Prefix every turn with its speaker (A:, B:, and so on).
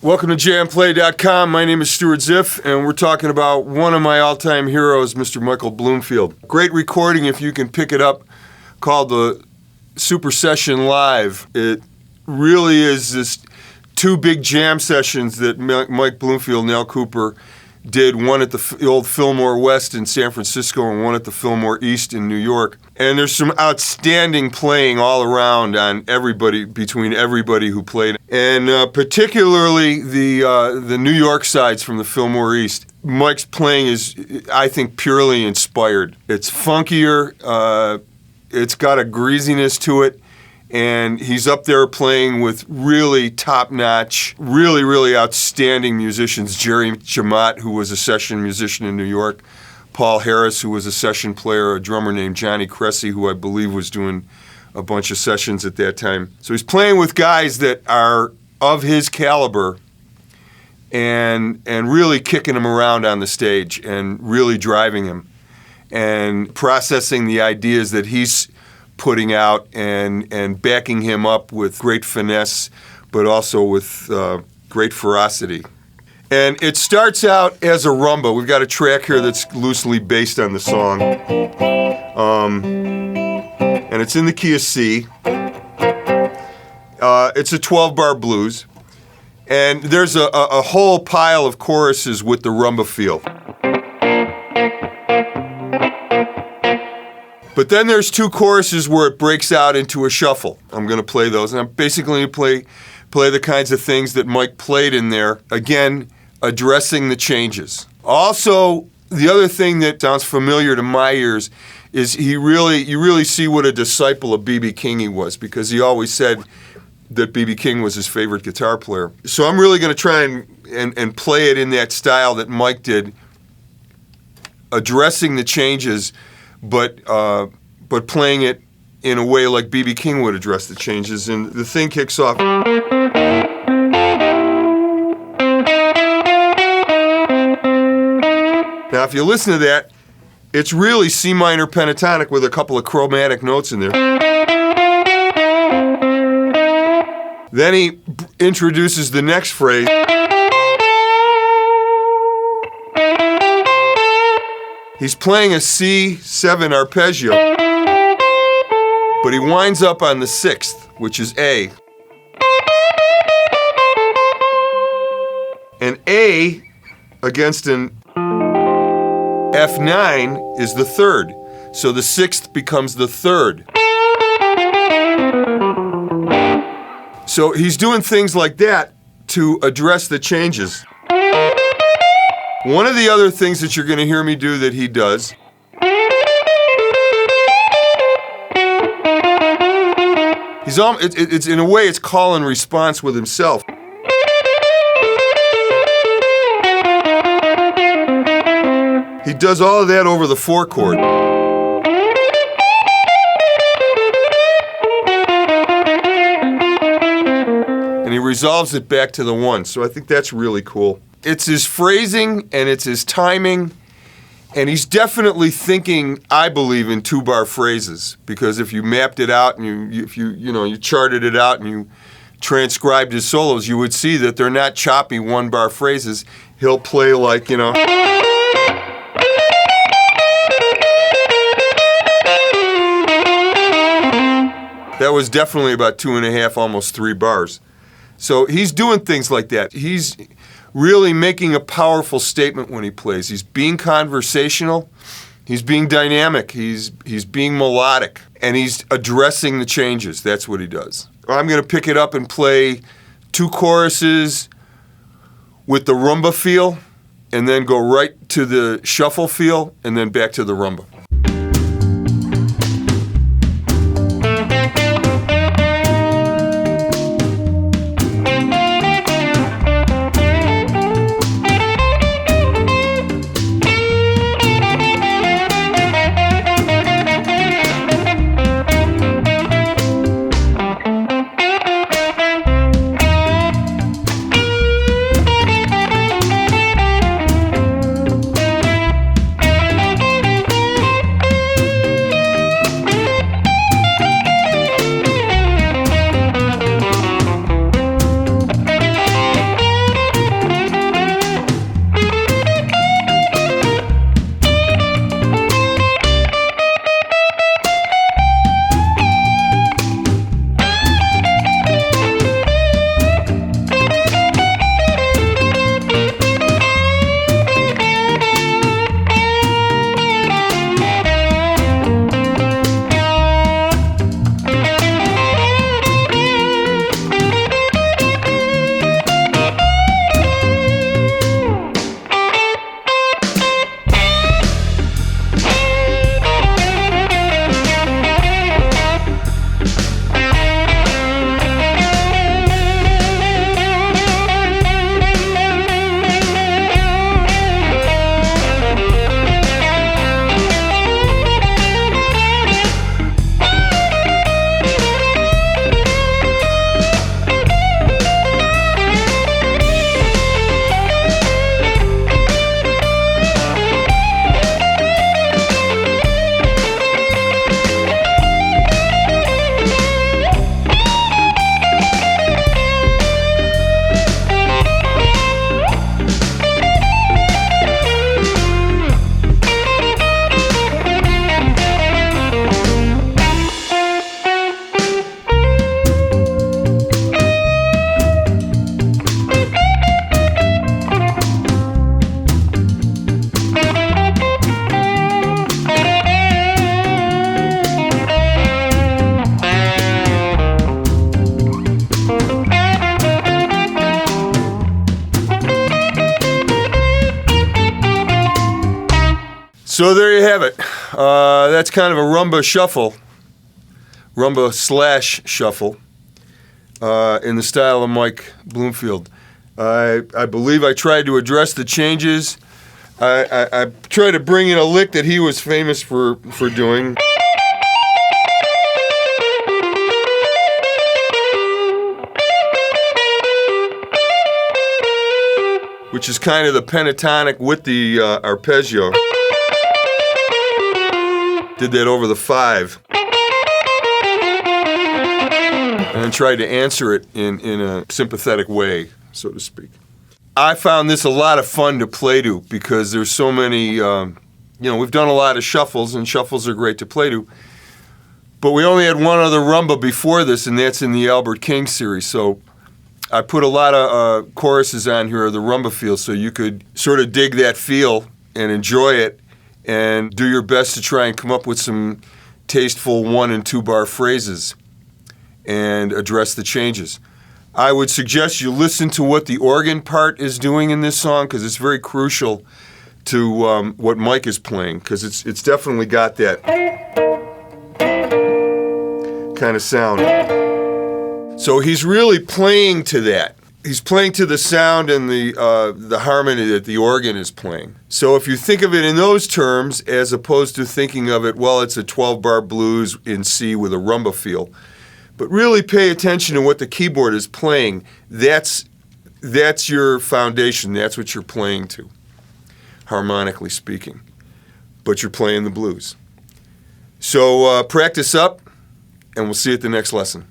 A: Welcome to JamPlay.com. My name is Stuart Ziff, and we're talking about one of my all-time heroes, Mr. Michael Bloomfield. Great recording, if you can pick it up, called the Super Session Live. It really is this two big jam sessions that Mike Bloomfield and Al Kooper did, one at the old Fillmore West in San Francisco and one at the Fillmore East in New York. And there's some outstanding playing all around on between everybody who played. And particularly the New York sides from the Fillmore East. Mike's playing is, I think, purely inspired. It's funkier, it's got a greasiness to it, and he's up there playing with really top-notch, really, really outstanding musicians. Jerry Jamat, who was a session musician in New York, Paul Harris, who was a session player, a drummer named Johnny Cressy, who I believe was doing a bunch of sessions at that time. So he's playing with guys that are of his caliber and really kicking him around on the stage and really driving him and processing the ideas that he's putting out and backing him up with great finesse, but also with great ferocity. And it starts out as a rumba. We've got a track here that's loosely based on the song. And it's in the key of C. It's a 12-bar blues. And there's a whole pile of choruses with the rumba feel. But then there's two choruses where it breaks out into a shuffle. I'm going to play those. And I'm basically going to play the kinds of things that Mike played in there. Again, addressing the changes. Also, the other thing that sounds familiar to my ears is you really see what a disciple of B.B. King he was, because he always said that B.B. King was his favorite guitar player. So I'm really going to try and play it in that style that Mike did, addressing the changes, but playing it in a way like B.B. King would address the changes. And the thing kicks off. Now, if you listen to that, it's really C minor pentatonic with a couple of chromatic notes in there. Then he introduces the next phrase. He's playing a C7 arpeggio, but he winds up on the sixth, which is A. And A against an F9 is the third, so the sixth becomes the third. So he's doing things like that to address the changes. One of the other things that you're going to hear me do that he does it's in a way it's call and response with himself. He does all of that over the 4 chord. And he resolves it back to the 1. So I think that's really cool. It's his phrasing and it's his timing, and he's definitely thinking, I believe, in 2-bar phrases, because if you mapped it out and you charted it out and you transcribed his solos, you would see that they're not choppy one-bar phrases. He'll play like, you know. That was definitely about 2.5, almost 3 bars. So he's doing things like that. He's really making a powerful statement when he plays. He's being conversational. He's being dynamic. He's being melodic. And he's addressing the changes. That's what he does. I'm going to pick it up and play 2 choruses with the rumba feel, and then go right to the shuffle feel, and then back to the rumba. So there you have it. That's kind of a rumba shuffle, rumba/shuffle, in the style of Mike Bloomfield. I believe I tried to address the changes. I tried to bring in a lick that he was famous for doing. Which is kind of the pentatonic with the arpeggio. Did that over the 5. And then tried to answer it in a sympathetic way, so to speak. I found this a lot of fun to play to because there's so many, we've done a lot of shuffles, and shuffles are great to play to. But we only had one other rumba before this, and that's in the Albert King series. So I put a lot of choruses on here of the rumba feel so you could sort of dig that feel and enjoy it and do your best to try and come up with some tasteful 1- and 2-bar phrases and address the changes. I would suggest you listen to what the organ part is doing in this song because it's very crucial to what Mike is playing because it's definitely got that kind of sound. So he's really playing to that. He's playing to the sound and the harmony that the organ is playing. So if you think of it in those terms, as opposed to thinking of it, well, it's a 12-bar blues in C with a rumba feel, but really pay attention to what the keyboard is playing. That's your foundation. That's what you're playing to, harmonically speaking. But you're playing the blues. So practice up, and we'll see you at the next lesson.